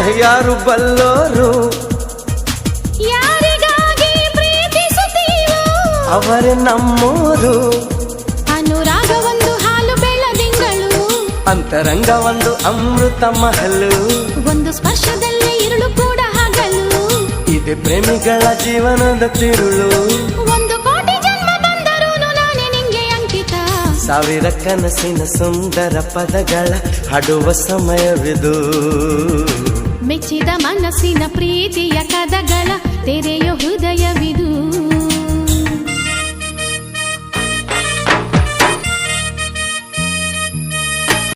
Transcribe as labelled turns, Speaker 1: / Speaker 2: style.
Speaker 1: ಯಾರು ಬಲ್ಲೋರು
Speaker 2: ಯಾರಿಗಾಗಿ ಪ್ರೀತಿಸುತ್ತೀವೋ
Speaker 1: ಅವರೇ ನಮ್ಮೋರು.
Speaker 2: ಅನುರಾಗ ಒಂದು ಹಾಲು ಬೆಳದಿಂಗಳು,
Speaker 1: ಅಂತರಂಗ ಒಂದು ಅಮೃತ ಮಹಲು,
Speaker 2: ಒಂದು ಸ್ಪರ್ಶದಲ್ಲೇ ഇരുಳು ಕೂಡ ಹಗಲು.
Speaker 1: ಇದೆ ಪ್ರೇಮಿಗಳ ಜೀವನದ ತಿರುಳು.
Speaker 2: ಒಂದು ಕೋಟಿ ಜನ್ಮ ಬಂದರೂ ನಾನೇ ನಿಂಗೆ ಅಂಕಿತ.
Speaker 1: ಸಾವಿರ ಕನಸಿನ ಸುಂದರ ಪದಗಳ ಹಾಡುವ ಸಮಯವಿದು.
Speaker 2: ಮೆಚ್ಚಿದ ಮನಸ್ಸಿನ ಪ್ರೀತಿಯ ಕದಗಳ ತೆರೆಯೋ ಹೃದಯವಿದು.